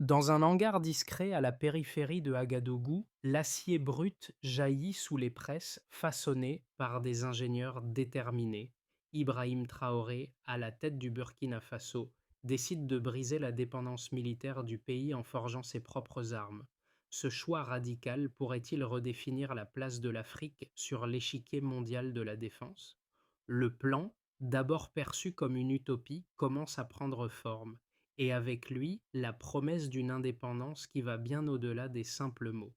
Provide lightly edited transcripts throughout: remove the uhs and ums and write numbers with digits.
Dans un hangar discret à la périphérie de Ouagadougou, l'acier brut jaillit sous les presses façonnées par des ingénieurs déterminés. Ibrahim Traoré, à la tête du Burkina Faso, décide de briser la dépendance militaire du pays en forgeant ses propres armes. Ce choix radical pourrait-il redéfinir la place de l'Afrique sur l'échiquier mondial de la défense? Le plan, d'abord perçu comme une utopie, commence à prendre forme et avec lui la promesse d'une indépendance qui va bien au-delà des simples mots.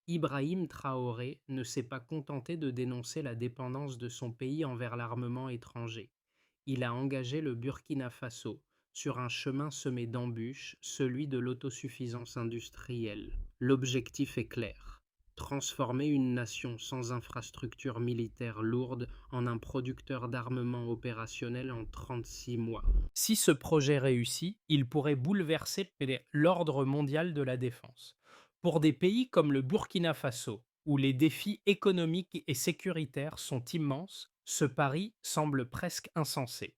Ibrahim Traoré ne s'est pas contenté de dénoncer la dépendance de son pays envers l'armement étranger. Il a engagé le Burkina Faso sur un chemin semé d'embûches, celui de l'autosuffisance industrielle. L'objectif est clair: transformer une nation sans infrastructure militaire lourde en un producteur d'armement opérationnel en 36 mois. Si ce projet réussit, il pourrait bouleverser l'ordre mondial de la défense. Pour des pays comme le Burkina Faso, où les défis économiques et sécuritaires sont immenses, ce pari semble presque insensé.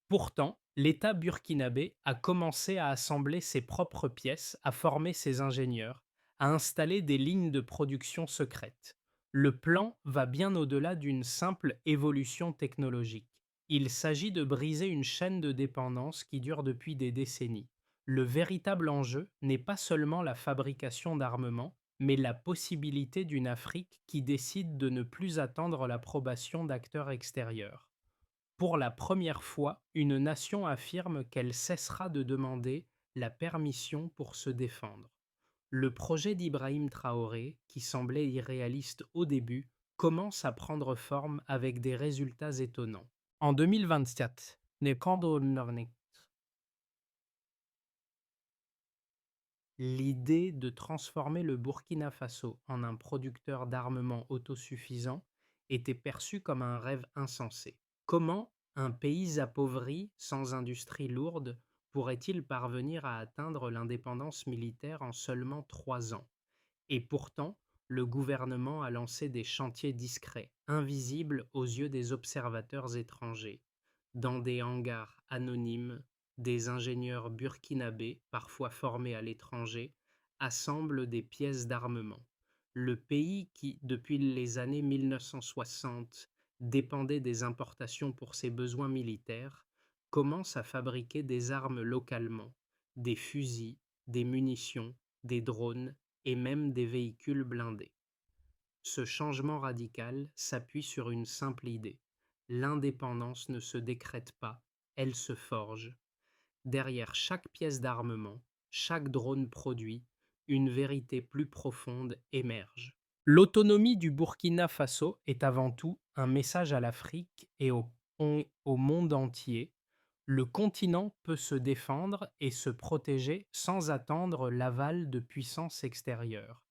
Pourtant, l'État burkinabé a commencé à assembler ses propres pièces, à former ses ingénieurs, à installer des lignes de production secrètes. Le plan va bien au-delà d'une simple évolution technologique. Il s'agit de briser une chaîne de dépendance qui dure depuis des décennies. Le véritable enjeu n'est pas seulement la fabrication d'armements, mais la possibilité d'une Afrique qui décide de ne plus attendre l'approbation d'acteurs extérieurs. Pour la première fois, une nation affirme qu'elle cessera de demander la permission pour se défendre. Le projet d'Ibrahim Traoré, qui semblait irréaliste au début, commence à prendre forme avec des résultats étonnants. En 2024, l'idée de transformer le Burkina Faso en un producteur d'armement autosuffisant était perçue comme un rêve insensé. Comment un pays appauvri, sans industrie lourde, pourrait-il parvenir à atteindre l'indépendance militaire en seulement 3 ans? Et pourtant, le gouvernement a lancé des chantiers discrets, invisibles aux yeux des observateurs étrangers. Dans des hangars anonymes, des ingénieurs burkinabés, parfois formés à l'étranger, assemblent des pièces d'armement. Le pays qui, depuis les années 1960, dépendait des importations pour ses besoins militaires, commence à fabriquer des armes localement, des fusils, des munitions, des drones et même des véhicules blindés. Ce changement radical s'appuie sur une simple idée: l'indépendance ne se décrète pas, elle se forge. Derrière chaque pièce d'armement, chaque drone produit, une vérité plus profonde émerge. L'autonomie du Burkina Faso est avant tout un message à l'Afrique et au monde entier. Le continent peut se défendre et se protéger sans attendre l'aval de puissances extérieures.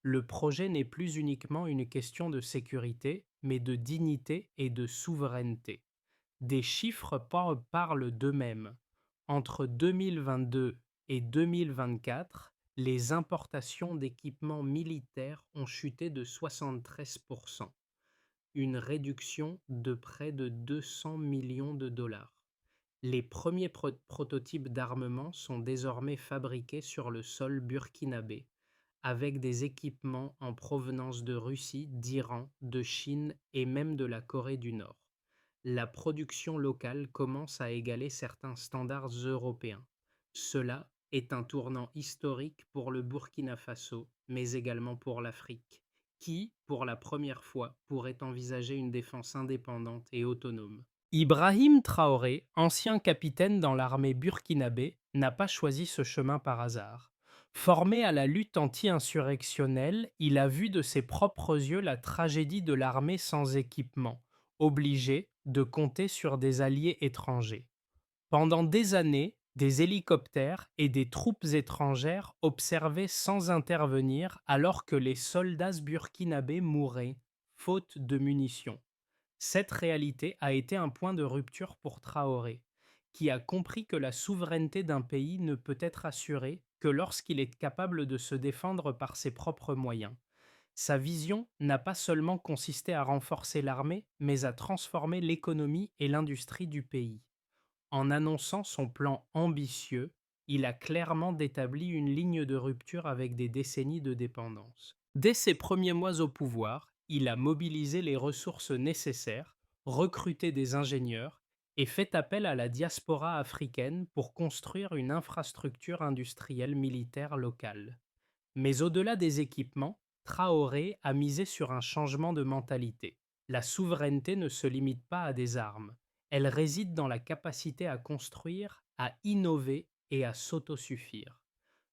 Le projet n'est plus uniquement une question de sécurité, mais de dignité et de souveraineté. Des chiffres parlent d'eux-mêmes. Entre 2022 et 2024, les importations d'équipements militaires ont chuté de 73%, une réduction de près de 200 millions de dollars. Les premiers prototypes d'armement sont désormais fabriqués sur le sol burkinabé, avec des équipements en provenance de Russie, d'Iran, de Chine et même de la Corée du Nord. La production locale commence à égaler certains standards européens. Cela est un tournant historique pour le Burkina Faso, mais également pour l'Afrique, qui, pour la première fois, pourrait envisager une défense indépendante et autonome. Ibrahim Traoré, ancien capitaine dans l'armée burkinabé, n'a pas choisi ce chemin par hasard. Formé à la lutte anti-insurrectionnelle, il a vu de ses propres yeux la tragédie de l'armée sans équipement, obligée de compter sur des alliés étrangers. Pendant des années, des hélicoptères et des troupes étrangères observaient sans intervenir alors que les soldats burkinabés mouraient, faute de munitions. Cette réalité a été un point de rupture pour Traoré, qui a compris que la souveraineté d'un pays ne peut être assurée que lorsqu'il est capable de se défendre par ses propres moyens. Sa vision n'a pas seulement consisté à renforcer l'armée, mais à transformer l'économie et l'industrie du pays. En annonçant son plan ambitieux, il a clairement établi une ligne de rupture avec des décennies de dépendance. Dès ses premiers mois au pouvoir, il a mobilisé les ressources nécessaires, recruté des ingénieurs et fait appel à la diaspora africaine pour construire une infrastructure industrielle militaire locale. Mais au-delà des équipements, Traoré a misé sur un changement de mentalité. La souveraineté ne se limite pas à des armes. Elle réside dans la capacité à construire, à innover et à s'autosuffire.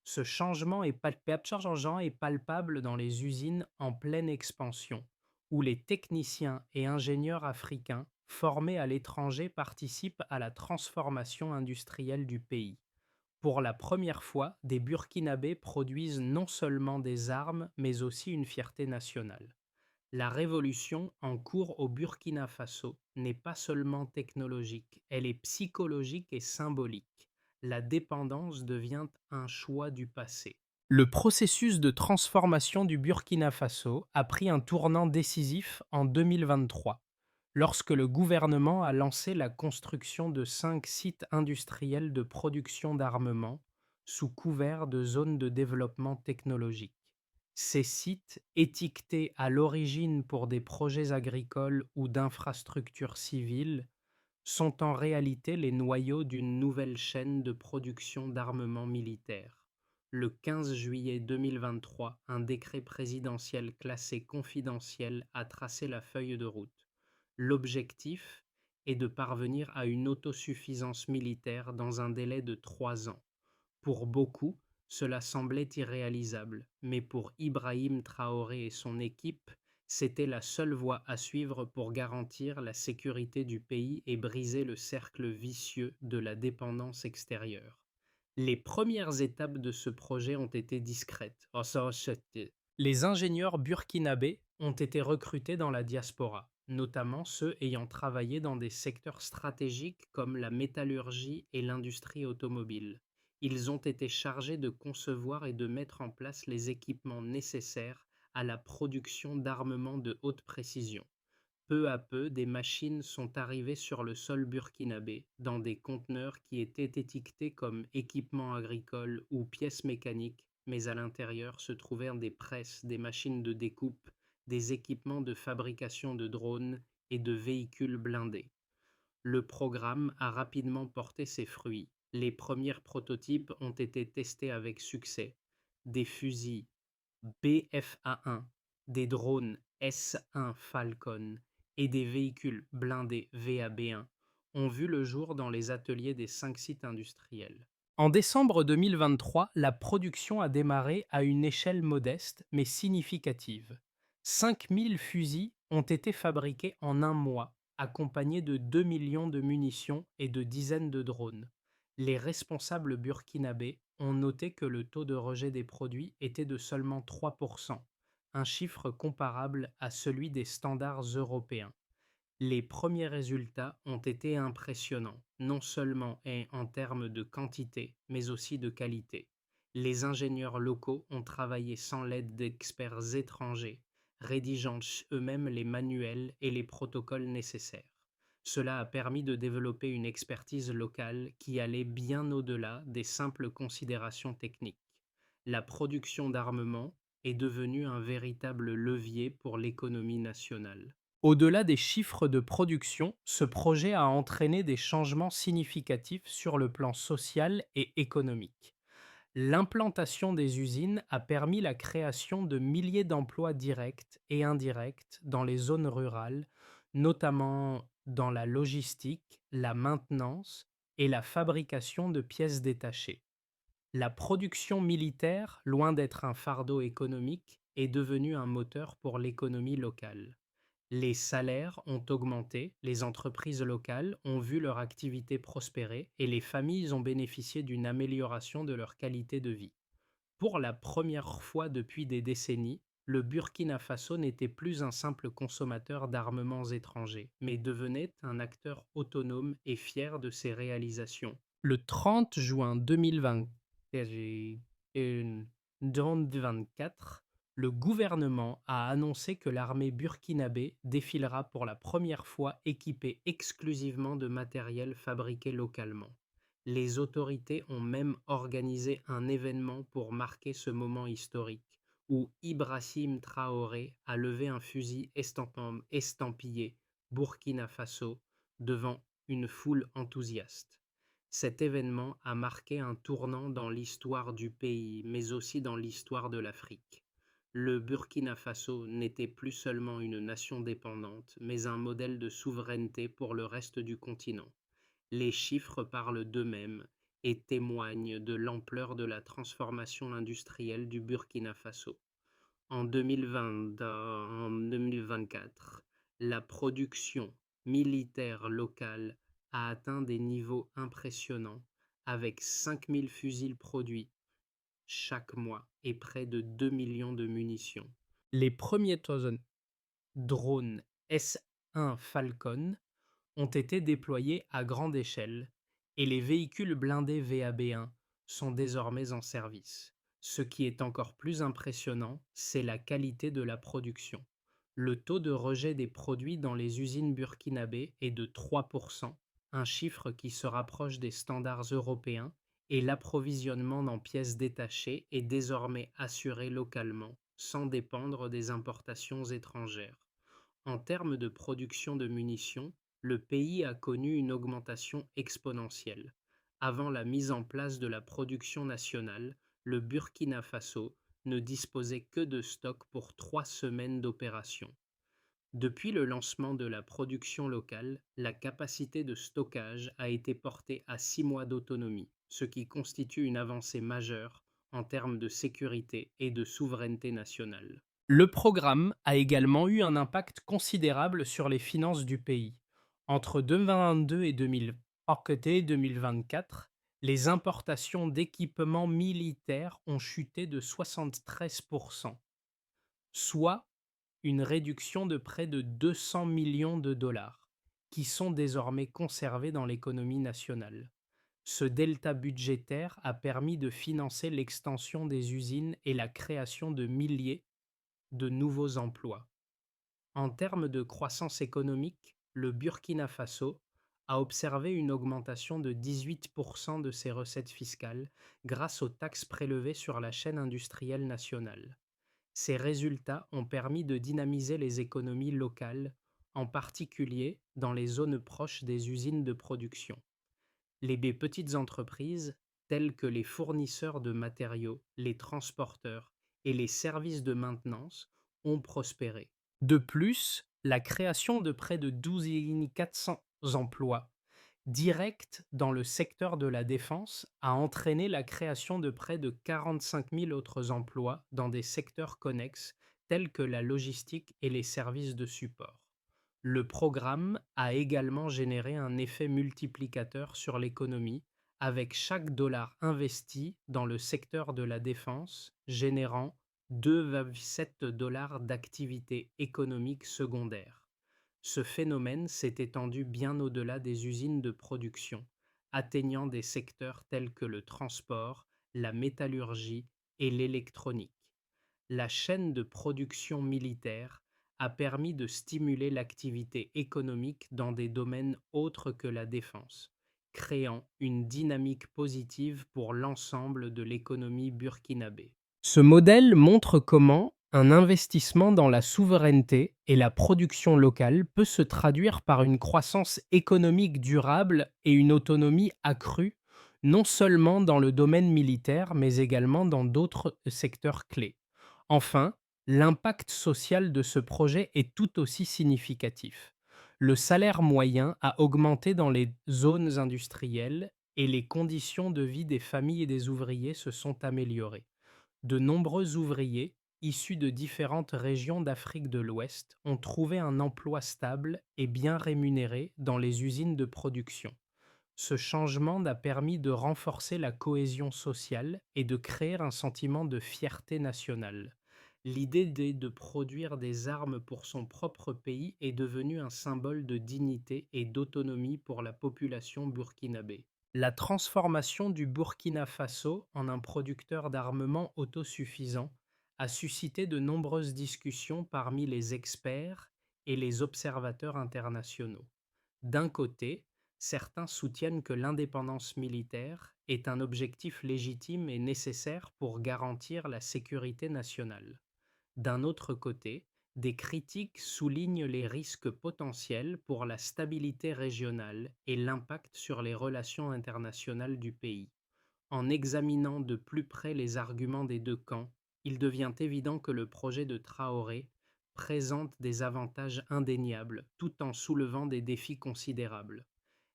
Ce changement est palpable dans les usines en pleine expansion, où les techniciens et ingénieurs africains formés à l'étranger participent à la transformation industrielle du pays. Pour la première fois, des Burkinabés produisent non seulement des armes, mais aussi une fierté nationale. La révolution en cours au Burkina Faso n'est pas seulement technologique, elle est psychologique et symbolique. La dépendance devient un choix du passé. Le processus de transformation du Burkina Faso a pris un tournant décisif en 2023, lorsque le gouvernement a lancé la construction de 5 sites industriels de production d'armement sous couvert de zones de développement technologique. Ces sites, étiquetés à l'origine pour des projets agricoles ou d'infrastructures civiles, sont en réalité les noyaux d'une nouvelle chaîne de production d'armement militaire. Le 15 juillet 2023, un décret présidentiel classé confidentiel a tracé la feuille de route. L'objectif est de parvenir à une autosuffisance militaire dans un délai de 3 ans. Pour beaucoup, cela semblait irréalisable, mais pour Ibrahim Traoré et son équipe, c'était la seule voie à suivre pour garantir la sécurité du pays et briser le cercle vicieux de la dépendance extérieure. Les premières étapes de ce projet ont été discrètes. Les ingénieurs burkinabés ont été recrutés dans la diaspora, notamment ceux ayant travaillé dans des secteurs stratégiques comme la métallurgie et l'industrie automobile. Ils ont été chargés de concevoir et de mettre en place les équipements nécessaires à la production d'armements de haute précision. Peu à peu, des machines sont arrivées sur le sol burkinabé, dans des conteneurs qui étaient étiquetés comme équipements agricoles ou pièces mécaniques, mais à l'intérieur se trouvèrent des presses, des machines de découpe, des équipements de fabrication de drones et de véhicules blindés. Le programme a rapidement porté ses fruits. Les premiers prototypes ont été testés avec succès. Des fusils BFA-1, des drones S-1 Falcon et des véhicules blindés VAB-1 ont vu le jour dans les ateliers des 5 sites industriels. En décembre 2023, la production a démarré à une échelle modeste mais significative. 5000 fusils ont été fabriqués en un mois, accompagnés de 2 millions de munitions et de dizaines de drones. Les responsables burkinabés ont noté que le taux de rejet des produits était de seulement 3%, un chiffre comparable à celui des standards européens. Les premiers résultats ont été impressionnants, non seulement en termes de quantité, mais aussi de qualité. Les ingénieurs locaux ont travaillé sans l'aide d'experts étrangers, rédigeant eux-mêmes les manuels et les protocoles nécessaires. Cela a permis de développer une expertise locale qui allait bien au-delà des simples considérations techniques. La production d'armement est devenue un véritable levier pour l'économie nationale. Au-delà des chiffres de production, ce projet a entraîné des changements significatifs sur le plan social et économique. L'implantation des usines a permis la création de milliers d'emplois directs et indirects dans les zones rurales, notamment dans la logistique, la maintenance et la fabrication de pièces détachées. La production militaire, loin d'être un fardeau économique, est devenue un moteur pour l'économie locale. Les salaires ont augmenté, les entreprises locales ont vu leur activité prospérer et les familles ont bénéficié d'une amélioration de leur qualité de vie. Pour la première fois depuis des décennies, le Burkina Faso n'était plus un simple consommateur d'armements étrangers, mais devenait un acteur autonome et fier de ses réalisations. Le 30 juin 2024, le gouvernement a annoncé que l'armée burkinabé défilera pour la première fois équipée exclusivement de matériel fabriqué localement. Les autorités ont même organisé un événement pour marquer ce moment historique, où Ibrahim Traoré a levé un fusil estampillé Burkina Faso devant une foule enthousiaste. Cet événement a marqué un tournant dans l'histoire du pays, mais aussi dans l'histoire de l'Afrique. Le Burkina Faso n'était plus seulement une nation dépendante, mais un modèle de souveraineté pour le reste du continent. Les chiffres parlent d'eux-mêmes et témoignent de l'ampleur de la transformation industrielle du Burkina Faso. En 2020, en 2024, la production militaire locale a atteint des niveaux impressionnants avec 5000 fusils produits chaque mois et près de 2 millions de munitions. Les premiers drones S-1 Falcon ont été déployés à grande échelle et les véhicules blindés VAB1 sont désormais en service. Ce qui est encore plus impressionnant, c'est la qualité de la production. Le taux de rejet des produits dans les usines burkinabées est de 3%, un chiffre qui se rapproche des standards européens, et l'approvisionnement en pièces détachées est désormais assuré localement, sans dépendre des importations étrangères. En termes de production de munitions, le pays a connu une augmentation exponentielle. Avant la mise en place de la production nationale, le Burkina Faso ne disposait que de stocks pour 3 semaines d'opération. Depuis le lancement de la production locale, la capacité de stockage a été portée à 6 mois d'autonomie, ce qui constitue une avancée majeure en termes de sécurité et de souveraineté nationale. Le programme a également eu un impact considérable sur les finances du pays. Entre 2022 et 2024, les importations d'équipements militaires ont chuté de 73%, soit une réduction de près de 200 millions de dollars, qui sont désormais conservés dans l'économie nationale. Ce delta budgétaire a permis de financer l'extension des usines et la création de milliers de nouveaux emplois. En termes de croissance économique, le Burkina Faso a observé une augmentation de 18% de ses recettes fiscales grâce aux taxes prélevées sur la chaîne industrielle nationale. Ces résultats ont permis de dynamiser les économies locales, en particulier dans les zones proches des usines de production. Les petites entreprises, telles que les fournisseurs de matériaux, les transporteurs et les services de maintenance, ont prospéré. De plus, la création de près de 12 400 emplois directs dans le secteur de la défense a entraîné la création de près de 45 000 autres emplois dans des secteurs connexes tels que la logistique et les services de support. Le programme a également généré un effet multiplicateur sur l'économie, avec chaque dollar investi dans le secteur de la défense générant 2,7 dollars d'activité économique secondaire. Ce phénomène s'est étendu bien au-delà des usines de production, atteignant des secteurs tels que le transport, la métallurgie et l'électronique. La chaîne de production militaire a permis de stimuler l'activité économique dans des domaines autres que la défense, créant une dynamique positive pour l'ensemble de l'économie burkinabé. Ce modèle montre comment un investissement dans la souveraineté et la production locale peut se traduire par une croissance économique durable et une autonomie accrue, non seulement dans le domaine militaire, mais également dans d'autres secteurs clés. Enfin, l'impact social de ce projet est tout aussi significatif. Le salaire moyen a augmenté dans les zones industrielles et les conditions de vie des familles et des ouvriers se sont améliorées. De nombreux ouvriers, issus de différentes régions d'Afrique de l'Ouest, ont trouvé un emploi stable et bien rémunéré dans les usines de production. Ce changement a permis de renforcer la cohésion sociale et de créer un sentiment de fierté nationale. L'idée de produire des armes pour son propre pays est devenue un symbole de dignité et d'autonomie pour la population burkinabé. La transformation du Burkina Faso en un producteur d'armement autosuffisant a suscité de nombreuses discussions parmi les experts et les observateurs internationaux. D'un côté, Certains soutiennent que l'indépendance militaire est un objectif légitime et nécessaire pour garantir la sécurité nationale. D'un autre côté, des critiques soulignent les risques potentiels pour la stabilité régionale et l'impact sur les relations internationales du pays. En examinant de plus près les arguments des deux camps, il devient évident que le projet de Traoré présente des avantages indéniables tout en soulevant des défis considérables.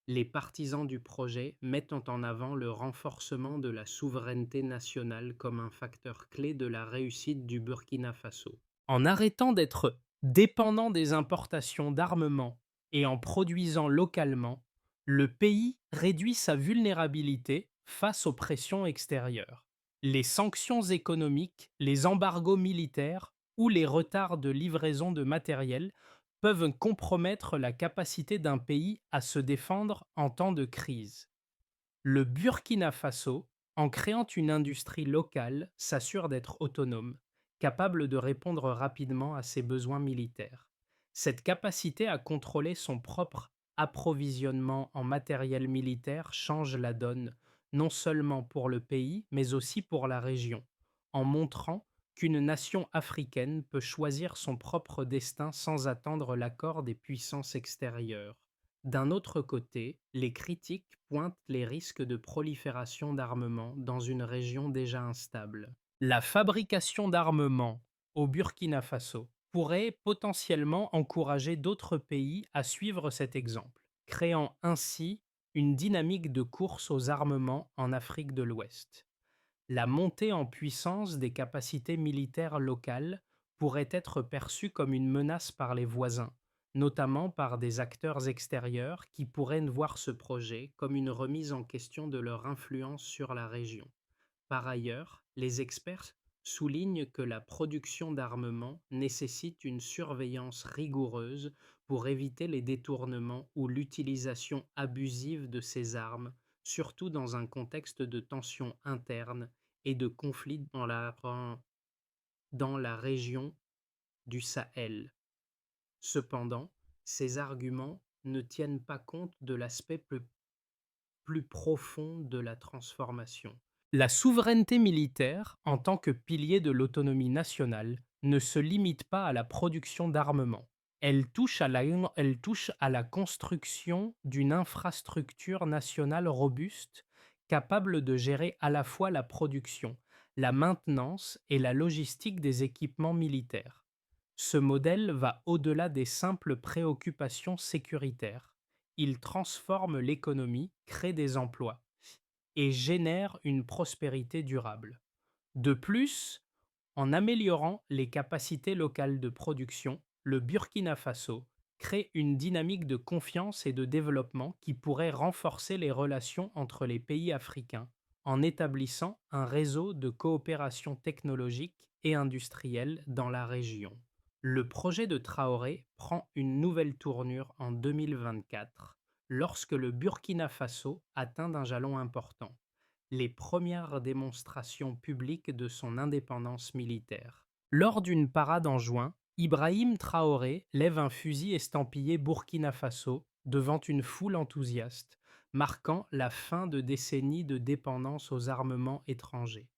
Les partisans du projet mettent en avant le renforcement de la souveraineté nationale comme un facteur clé de la réussite du Burkina Faso. En arrêtant d'être dépendant des importations d'armements et en produisant localement, le pays réduit sa vulnérabilité face aux pressions extérieures. Les sanctions économiques, les embargos militaires ou les retards de livraison de matériel peuvent compromettre la capacité d'un pays à se défendre en temps de crise. Le Burkina Faso, en créant une industrie locale, s'assure d'être autonome, capable de répondre rapidement à ses besoins militaires. Cette capacité à contrôler son propre approvisionnement en matériel militaire change la donne, non seulement pour le pays, mais aussi pour la région, en montrant qu'une nation africaine peut choisir son propre destin sans attendre l'accord des puissances extérieures. D'un autre côté, les critiques pointent les risques de prolifération d'armements dans une région déjà instable. La fabrication d'armements au Burkina Faso pourrait potentiellement encourager d'autres pays à suivre cet exemple, créant ainsi une dynamique de course aux armements en Afrique de l'Ouest. La montée en puissance des capacités militaires locales pourrait être perçue comme une menace par les voisins, notamment par des acteurs extérieurs qui pourraient voir ce projet comme une remise en question de leur influence sur la région. Par ailleurs, les experts soulignent que la production d'armements nécessite une surveillance rigoureuse pour éviter les détournements ou l'utilisation abusive de ces armes, surtout dans un contexte de tensions internes et de conflits dans la région du Sahel. Cependant, ces arguments ne tiennent pas compte de l'aspect plus profond de la transformation. La souveraineté militaire, en tant que pilier de l'autonomie nationale, ne se limite pas à la production d'armements. Elle touche à la construction d'une infrastructure nationale robuste, capable de gérer à la fois la production, la maintenance et la logistique des équipements militaires. Ce modèle va au-delà des simples préoccupations sécuritaires. Il transforme l'économie, crée des emplois et génère une prospérité durable. De plus, en améliorant les capacités locales de production, le Burkina Faso crée une dynamique de confiance et de développement qui pourrait renforcer les relations entre les pays africains en établissant un réseau de coopération technologique et industrielle dans la région. Le projet de Traoré prend une nouvelle tournure en 2024 lorsque le Burkina Faso atteint un jalon important, les premières démonstrations publiques de son indépendance militaire. Lors d'une parade en juin, Ibrahim Traoré lève un fusil estampillé Burkina Faso devant une foule enthousiaste, marquant la fin de décennies de dépendance aux armements étrangers.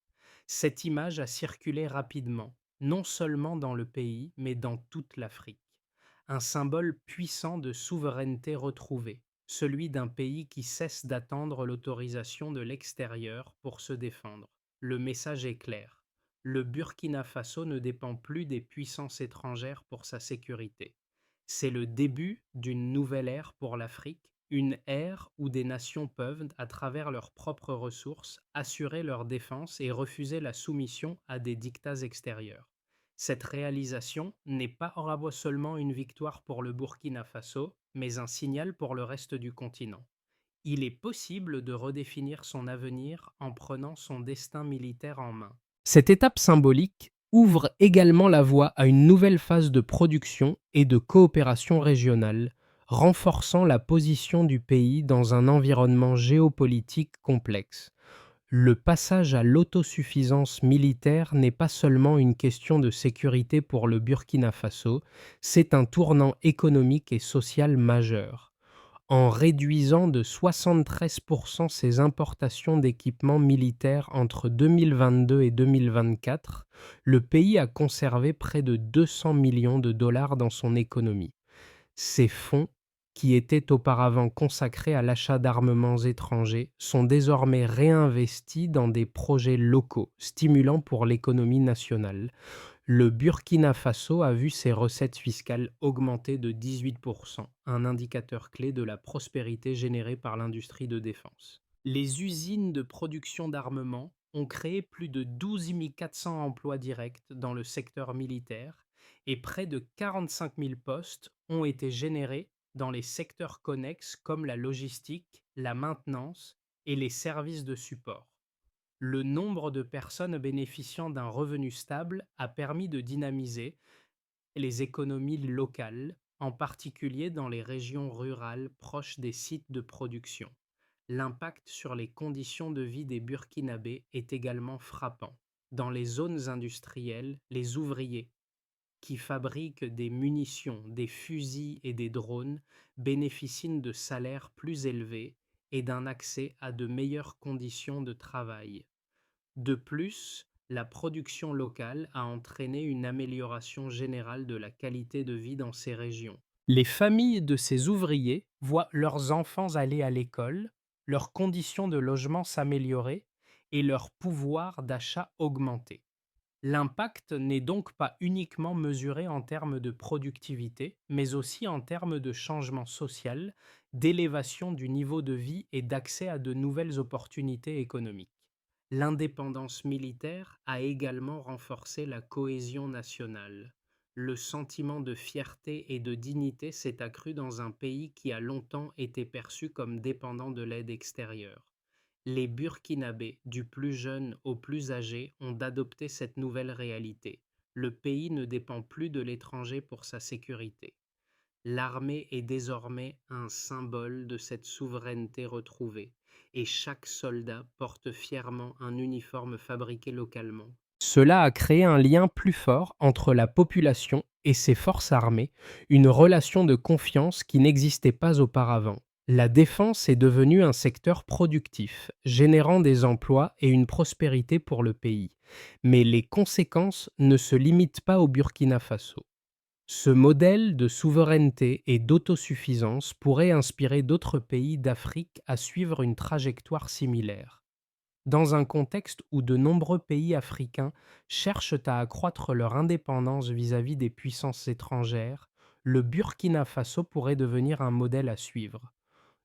Cette image a circulé rapidement, non seulement dans le pays, mais dans toute l'Afrique. Un symbole puissant de souveraineté retrouvée, celui d'un pays qui cesse d'attendre l'autorisation de l'extérieur pour se défendre. Le message est clair. Le Burkina Faso ne dépend plus des puissances étrangères pour sa sécurité. C'est le début d'une nouvelle ère pour l'Afrique, une ère où des nations peuvent, à travers leurs propres ressources, assurer leur défense et refuser la soumission à des dictats extérieurs. Cette réalisation n'est pas seulement une victoire pour le Burkina Faso, mais un signal pour le reste du continent. Il est possible de redéfinir son avenir en prenant son destin militaire en main. Cette étape symbolique ouvre également la voie à une nouvelle phase de production et de coopération régionale, renforçant la position du pays dans un environnement géopolitique complexe. Le passage à l'autosuffisance militaire n'est pas seulement une question de sécurité pour le Burkina Faso, c'est un tournant économique et social majeur. en réduisant de 73% ses importations d'équipements militaires entre 2022 et 2024, le pays a conservé près de 200 millions de dollars dans son économie. Ces fonds, qui étaient auparavant consacrés à l'achat d'armements étrangers, sont désormais réinvestis dans des projets locaux, stimulants pour l'économie nationale. Le Burkina Faso a vu ses recettes fiscales augmenter de 18%, un indicateur clé de la prospérité générée par l'industrie de défense. Les usines de production d'armement ont créé plus de 12 400 emplois directs dans le secteur militaire et près de 45 000 postes ont été générés dans les secteurs connexes comme la logistique, la maintenance et les services de support. Le nombre de personnes bénéficiant d'un revenu stable a permis de dynamiser les économies locales, en particulier dans les régions rurales proches des sites de production. L'impact sur les conditions de vie des Burkinabés est également frappant. Dans les zones industrielles, les ouvriers qui fabriquent des munitions, des fusils et des drones bénéficient de salaires plus élevés et d'un accès à de meilleures conditions de travail. De plus, la production locale a entraîné une amélioration générale de la qualité de vie dans ces régions. Les familles de ces ouvriers voient leurs enfants aller à l'école, leurs conditions de logement s'améliorer et leur pouvoir d'achat augmenter. L'impact n'est donc pas uniquement mesuré en termes de productivité, mais aussi en termes de changement social, d'élévation du niveau de vie et d'accès à de nouvelles opportunités économiques. L'indépendance militaire a également renforcé la cohésion nationale. Le sentiment de fierté et de dignité s'est accru dans un pays qui a longtemps été perçu comme dépendant de l'aide extérieure. Les Burkinabés, du plus jeune au plus âgé, ont adopté cette nouvelle réalité. Le pays ne dépend plus de l'étranger pour sa sécurité. L'armée est désormais un symbole de cette souveraineté retrouvée, et chaque soldat porte fièrement un uniforme fabriqué localement. Cela a créé un lien plus fort entre la population et ses forces armées, une relation de confiance qui n'existait pas auparavant. La défense est devenue un secteur productif, générant des emplois et une prospérité pour le pays. Mais les conséquences ne se limitent pas au Burkina Faso. Ce modèle de souveraineté et d'autosuffisance pourrait inspirer d'autres pays d'Afrique à suivre une trajectoire similaire. Dans un contexte où de nombreux pays africains cherchent à accroître leur indépendance vis-à-vis des puissances étrangères, le Burkina Faso pourrait devenir un modèle à suivre.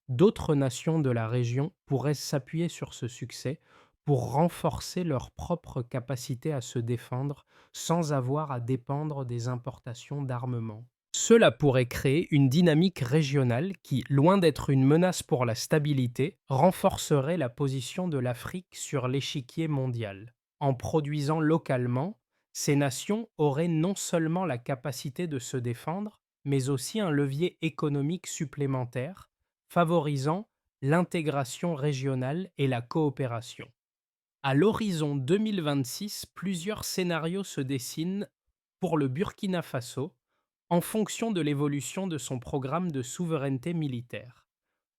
D'autres nations de la région pourraient s'appuyer sur ce succès pour renforcer leur propre capacité à se défendre sans avoir à dépendre des importations d'armements. Cela pourrait créer une dynamique régionale qui, loin d'être une menace pour la stabilité, renforcerait la position de l'Afrique sur l'échiquier mondial. En produisant localement, ces nations auraient non seulement la capacité de se défendre, mais aussi un levier économique supplémentaire, favorisant l'intégration régionale et la coopération. À l'horizon 2026, plusieurs scénarios se dessinent pour le Burkina Faso en fonction de l'évolution de son programme de souveraineté militaire.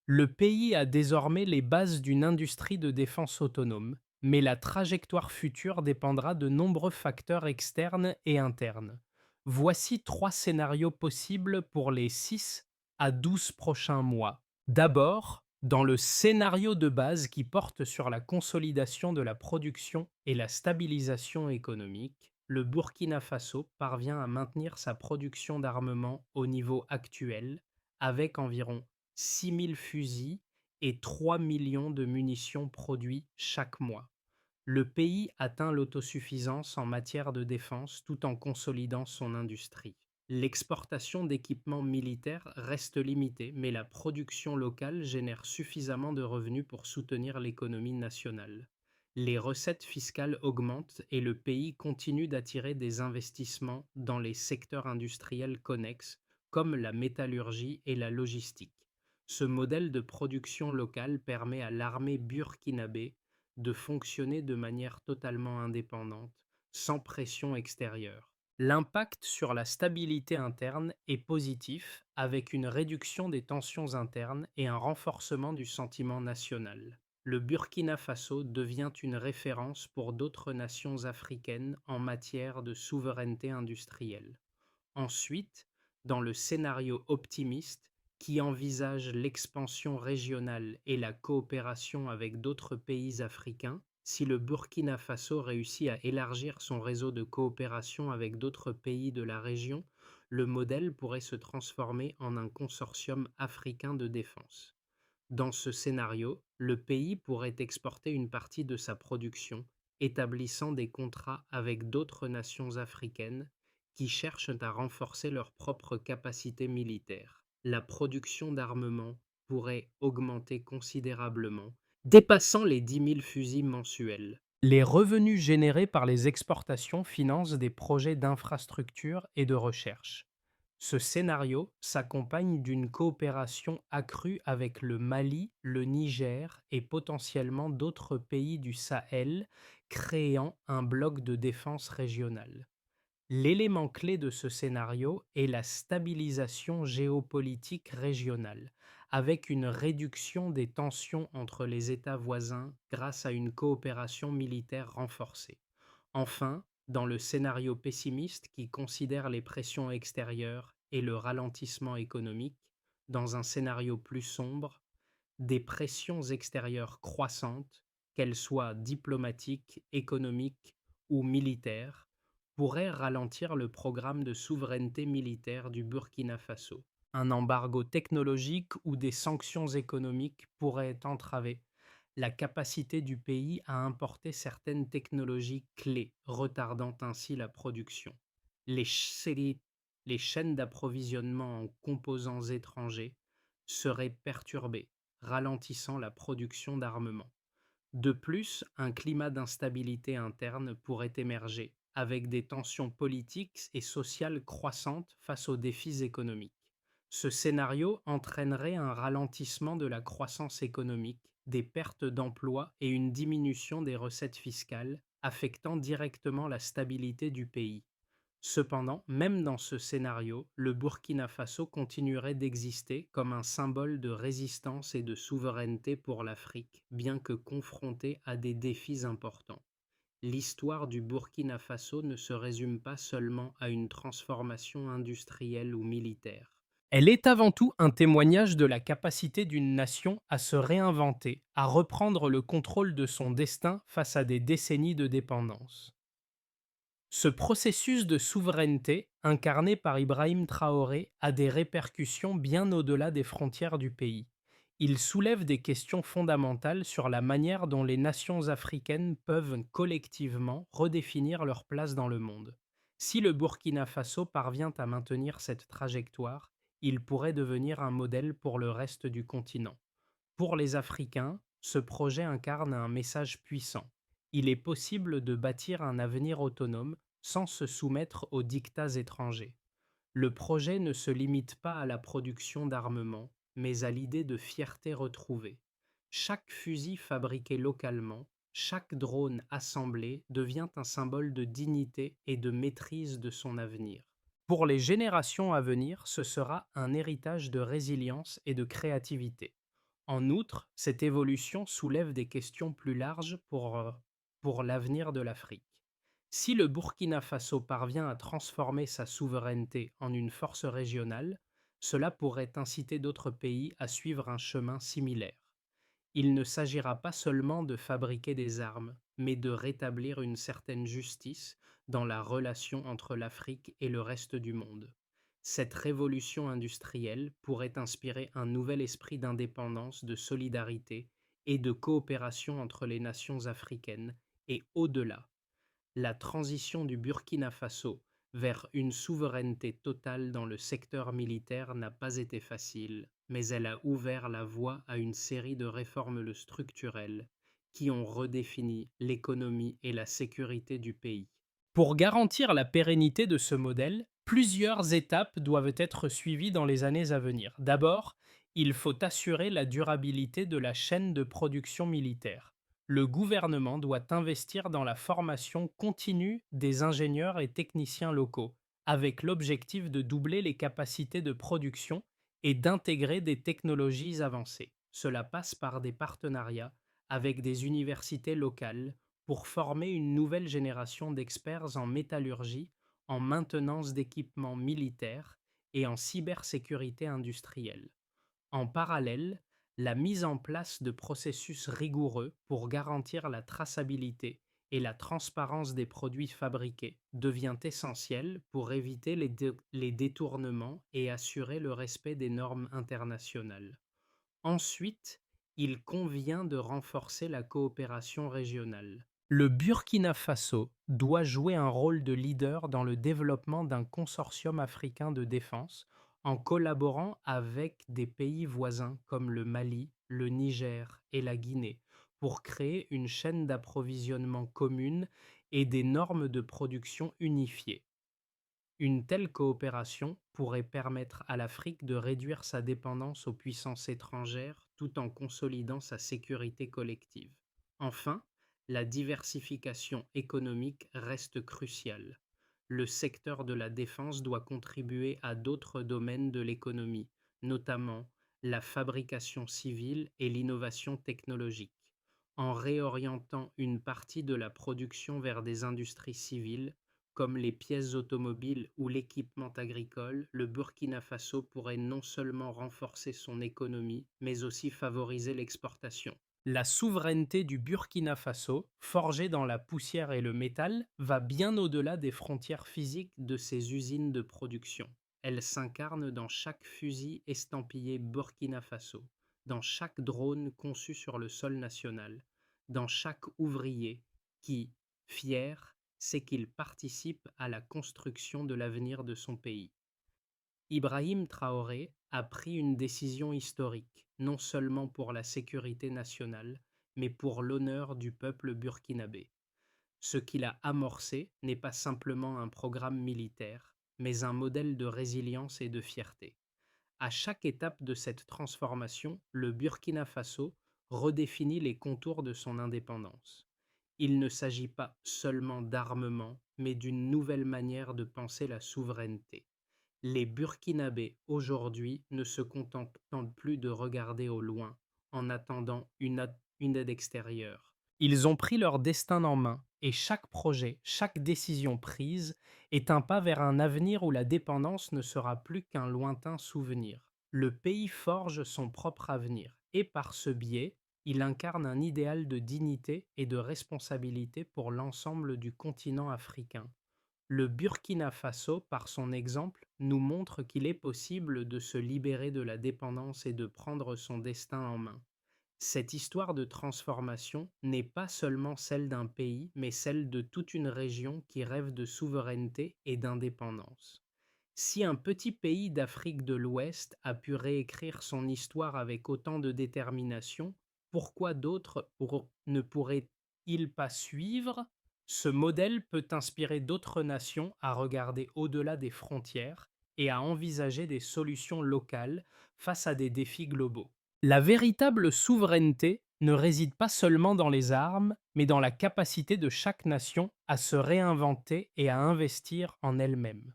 Le pays a désormais les bases d'une industrie de défense autonome, mais la trajectoire future dépendra de nombreux facteurs externes et internes. Voici trois scénarios possibles pour les 6 à 12 prochains mois. D'abord, dans le scénario de base qui porte sur la consolidation de la production et la stabilisation économique, le Burkina Faso parvient à maintenir sa production d'armement au niveau actuel, avec environ 6 000 fusils et 3 millions de munitions produits chaque mois. Le pays atteint l'autosuffisance en matière de défense tout en consolidant son industrie. L'exportation d'équipements militaires reste limitée, mais la production locale génère suffisamment de revenus pour soutenir l'économie nationale. Les recettes fiscales augmentent et le pays continue d'attirer des investissements dans les secteurs industriels connexes comme la métallurgie et la logistique. Ce modèle de production locale permet à l'armée burkinabé de fonctionner de manière totalement indépendante, sans pression extérieure. L'impact sur la stabilité interne est positif, avec une réduction des tensions internes et un renforcement du sentiment national. Le Burkina Faso devient une référence pour d'autres nations africaines en matière de souveraineté industrielle. Ensuite, dans le scénario optimiste qui envisage l'expansion régionale et la coopération avec d'autres pays africains, si le Burkina Faso réussit à élargir son réseau de coopération avec d'autres pays de la région, le modèle pourrait se transformer en un consortium africain de défense. Dans ce scénario, le pays pourrait exporter une partie de sa production, établissant des contrats avec d'autres nations africaines qui cherchent à renforcer leurs propres capacités militaires. La production d'armement pourrait augmenter considérablement, dépassant les 10 000 fusils mensuels. Les revenus générés par les exportations financent des projets d'infrastructure et de recherche. Ce scénario s'accompagne d'une coopération accrue avec le Mali, le Niger et potentiellement d'autres pays du Sahel, créant un bloc de défense régional. L'élément clé de ce scénario est la stabilisation géopolitique régionale, avec une réduction des tensions entre les États voisins grâce à une coopération militaire renforcée. Enfin, dans le scénario pessimiste qui considère les pressions extérieures et le ralentissement économique, dans un scénario plus sombre, des pressions extérieures croissantes, qu'elles soient diplomatiques, économiques ou militaires, pourraient ralentir le programme de souveraineté militaire du Burkina Faso. Un embargo technologique ou des sanctions économiques pourraient entraver la capacité du pays à importer certaines technologies clés, retardant ainsi la production. Les, les chaînes d'approvisionnement en composants étrangers seraient perturbées, ralentissant la production d'armement. De plus, un climat d'instabilité interne pourrait émerger, avec des tensions politiques et sociales croissantes face aux défis économiques. Ce scénario entraînerait un ralentissement de la croissance économique, des pertes d'emplois et une diminution des recettes fiscales, affectant directement la stabilité du pays. Cependant, même dans ce scénario, le Burkina Faso continuerait d'exister comme un symbole de résistance et de souveraineté pour l'Afrique, bien que confronté à des défis importants. L'histoire du Burkina Faso ne se résume pas seulement à une transformation industrielle ou militaire. Elle est avant tout un témoignage de la capacité d'une nation à se réinventer, à reprendre le contrôle de son destin face à des décennies de dépendance. Ce processus de souveraineté, incarné par Ibrahim Traoré, a des répercussions bien au-delà des frontières du pays. Il soulève des questions fondamentales sur la manière dont les nations africaines peuvent collectivement redéfinir leur place dans le monde. Si le Burkina Faso parvient à maintenir cette trajectoire, il pourrait devenir un modèle pour le reste du continent. Pour les Africains, ce projet incarne un message puissant. Il est possible de bâtir un avenir autonome sans se soumettre aux dictats étrangers. Le projet ne se limite pas à la production d'armements, mais à l'idée de fierté retrouvée. Chaque fusil fabriqué localement, chaque drone assemblé devient un symbole de dignité et de maîtrise de son avenir. Pour les générations à venir, ce sera un héritage de résilience et de créativité. En outre, cette évolution soulève des questions plus larges pour l'avenir de l'Afrique. Si le Burkina Faso parvient à transformer sa souveraineté en une force régionale, cela pourrait inciter d'autres pays à suivre un chemin similaire. Il ne s'agira pas seulement de fabriquer des armes, mais de rétablir une certaine justice dans la relation entre l'Afrique et le reste du monde. Cette révolution industrielle pourrait inspirer un nouvel esprit d'indépendance, de solidarité et de coopération entre les nations africaines et au-delà. La transition du Burkina Faso vers une souveraineté totale dans le secteur militaire n'a pas été facile, mais elle a ouvert la voie à une série de réformes structurelles qui ont redéfini l'économie et la sécurité du pays. Pour garantir la pérennité de ce modèle, plusieurs étapes doivent être suivies dans les années à venir. D'abord, il faut assurer la durabilité de la chaîne de production militaire. Le gouvernement doit investir dans la formation continue des ingénieurs et techniciens locaux, avec l'objectif de doubler les capacités de production et d'intégrer des technologies avancées. Cela passe par des partenariats avec des universités locales pour former une nouvelle génération d'experts en métallurgie, en maintenance d'équipements militaires et en cybersécurité industrielle. En parallèle, la mise en place de processus rigoureux pour garantir la traçabilité et la transparence des produits fabriqués devient essentielle pour éviter les détournements et assurer le respect des normes internationales. Ensuite, il convient de renforcer la coopération régionale. Le Burkina Faso doit jouer un rôle de leader dans le développement d'un consortium africain de défense en collaborant avec des pays voisins comme le Mali, le Niger et la Guinée pour créer une chaîne d'approvisionnement commune et des normes de production unifiées. Une telle coopération pourrait permettre à l'Afrique de réduire sa dépendance aux puissances étrangères tout en consolidant sa sécurité collective. Enfin, la diversification économique reste cruciale. Le secteur de la défense doit contribuer à d'autres domaines de l'économie, notamment la fabrication civile et l'innovation technologique. En réorientant une partie de la production vers des industries civiles, comme les pièces automobiles ou l'équipement agricole, le Burkina Faso pourrait non seulement renforcer son économie, mais aussi favoriser l'exportation. La souveraineté du Burkina Faso, forgée dans la poussière et le métal, va bien au-delà des frontières physiques de ses usines de production. Elle s'incarne dans chaque fusil estampillé Burkina Faso, dans chaque drone conçu sur le sol national, dans chaque ouvrier qui, fier, sait qu'il participe à la construction de l'avenir de son pays. Ibrahim Traoré a pris une décision historique, non seulement pour la sécurité nationale, mais pour l'honneur du peuple burkinabé. Ce qu'il a amorcé n'est pas simplement un programme militaire, mais un modèle de résilience et de fierté. À chaque étape de cette transformation, le Burkina Faso redéfinit les contours de son indépendance. Il ne s'agit pas seulement d'armement, mais d'une nouvelle manière de penser la souveraineté. Les Burkinabés aujourd'hui ne se contentent plus de regarder au loin en attendant une aide extérieure. Ils ont pris leur destin en main et chaque projet, chaque décision prise est un pas vers un avenir où la dépendance ne sera plus qu'un lointain souvenir. Le pays forge son propre avenir et par ce biais, il incarne un idéal de dignité et de responsabilité pour l'ensemble du continent africain. Le Burkina Faso, par son exemple, nous montre qu'il est possible de se libérer de la dépendance et de prendre son destin en main. Cette histoire de transformation n'est pas seulement celle d'un pays, mais celle de toute une région qui rêve de souveraineté et d'indépendance. Si un petit pays d'Afrique de l'Ouest a pu réécrire son histoire avec autant de détermination, pourquoi d'autres ne pourraient-ils pas suivre? Ce modèle peut inspirer d'autres nations à regarder au-delà des frontières et à envisager des solutions locales face à des défis globaux. La véritable souveraineté ne réside pas seulement dans les armes, mais dans la capacité de chaque nation à se réinventer et à investir en elle-même.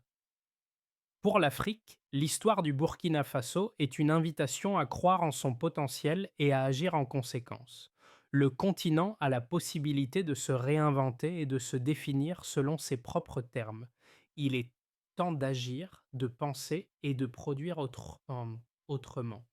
Pour l'Afrique, l'histoire du Burkina Faso est une invitation à croire en son potentiel et à agir en conséquence. Le continent a la possibilité de se réinventer et de se définir selon ses propres termes. Il est temps d'agir, de penser et de produire autrement.